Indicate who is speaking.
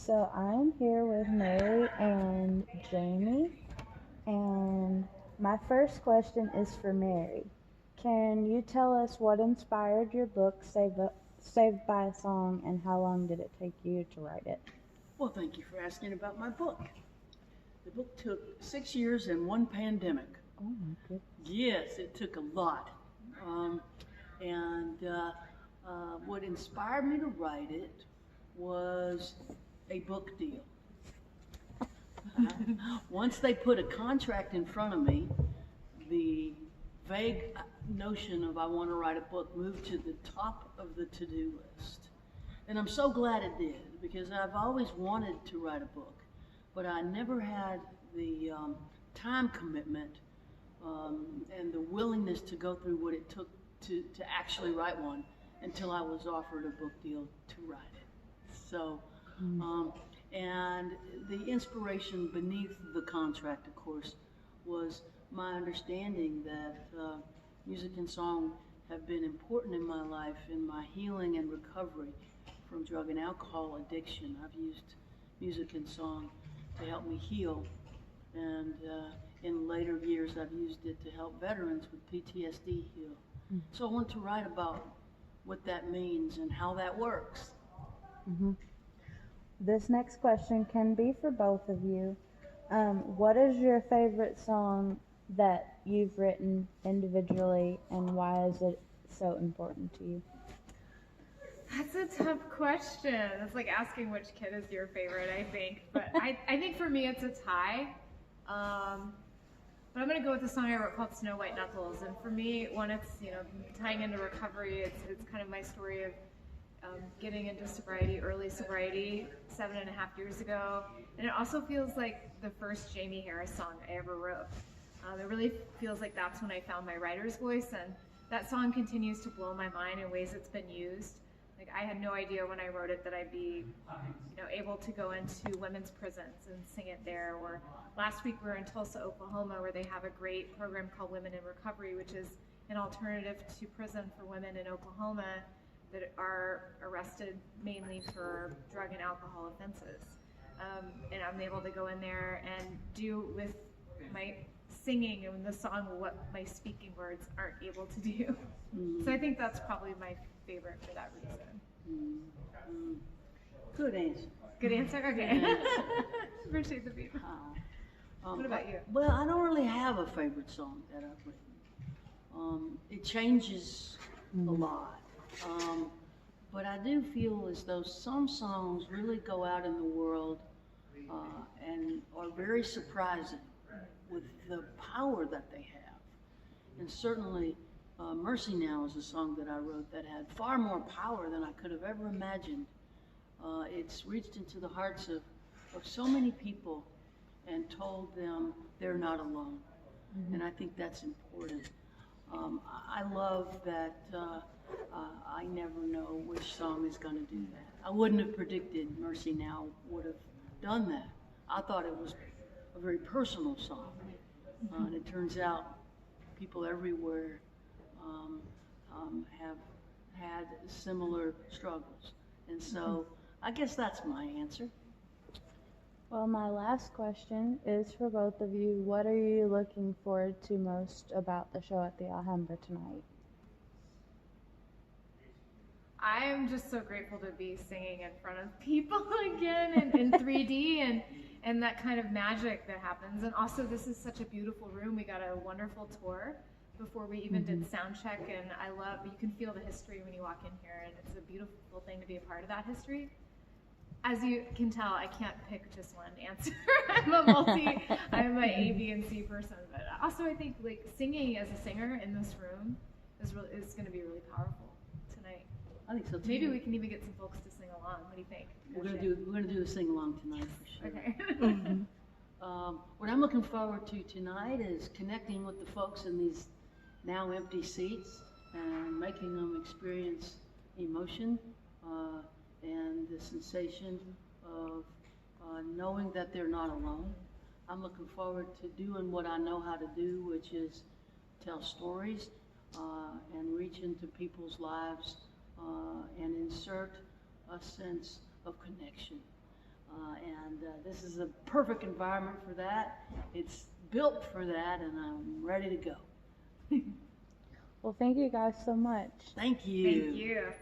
Speaker 1: So I'm here with Mary and Jamie, and my first question is for Mary. Can you tell us what inspired your book, Saved by a Song, and how long did it take you to write it?
Speaker 2: Well, thank you for asking about my book. The book took 6 years and one pandemic.
Speaker 1: Oh my goodness.
Speaker 2: Yes, it took a lot. And what inspired me to write it was a book deal. Once they put a contract in front of me, the vague notion of I want to write a book moved to the top of the to-do list. And I'm so glad it did, because I've always wanted to write a book, but I never had the time commitment and the willingness to go through what it took to actually write one until I was offered a book deal to write it. So, and the inspiration beneath the contract, of course, was my understanding that music and song have been important in my life, in my healing and recovery from drug and alcohol addiction. I've used music and song to help me heal, and in later years I've used it to help veterans with PTSD heal. So I want to write about what that means and how that works.
Speaker 1: This next question can be for both of you. What is your favorite song that you've written individually, and why is it so important to you?
Speaker 3: That's a tough question. It's like asking which kid is your favorite, I think. But I think for me it's a tie. But I'm going to go with the song I wrote called Snow White Knuckles. And for me, when it's, tying into recovery, it's kind of my story of getting into sobriety, early sobriety, 7.5 years ago. And it also feels like the first Jamie Harris song I ever wrote. It really feels like that's when I found my writer's voice, and that song continues to blow my mind in ways it's been used. Like, I had no idea when I wrote it that I'd be, able to go into women's prisons and sing it there. Or last week we were in Tulsa, Oklahoma, where they have a great program called Women in Recovery, which is an alternative to prison for women in Oklahoma that are arrested mainly for drug and alcohol offenses. And I'm able to go in there and do with my singing and the song what my speaking words aren't able to do. So I think that's probably my favorite for that reason.
Speaker 2: Good answer.
Speaker 3: Good answer? Okay. Appreciate the feedback. What about you?
Speaker 2: Well, I don't really have a favorite song that I've written. It changes a lot. But I do feel as though some songs really go out in the world and are very surprising with the power that they have. And certainly Mercy Now is a song that I wrote that had far more power than I could have ever imagined. It's reached into the hearts of so many people and told them they're not alone. And I think that's important. I love that I never know which song is going to do that. I wouldn't have predicted Mercy Now would have done that. I thought it was a very personal song. And it turns out people everywhere have had similar struggles. And so I guess that's my answer.
Speaker 1: Well, my last question is for both of you. What are you looking forward to most about the show at the Alhambra tonight?
Speaker 3: I am just so grateful to be singing in front of people again and in 3D and that kind of magic that happens. And also, this is such a beautiful room. We got a wonderful tour before we even did sound check, and you can feel the history when you walk in here, and it's a beautiful thing to be a part of that history. As you can tell, I can't pick just one answer. I'm an A, B, and C person. But also, I think singing as a singer in this room is going to be really powerful tonight.
Speaker 2: I think so too.
Speaker 3: Maybe we can even get some folks to sing along. What do you think?
Speaker 2: We're gonna do the sing along tonight for sure.
Speaker 3: Okay.
Speaker 2: What I'm looking forward to tonight is connecting with the folks in these now empty seats and making them experience emotion and the sensation of knowing that they're not alone. I'm looking forward to doing what I know how to do, which is tell stories and reach into people's lives and insert a sense of connection. This is a perfect environment for that. It's built for that, and I'm ready to go.
Speaker 1: Well, thank you guys so much.
Speaker 2: Thank you.
Speaker 3: Thank you.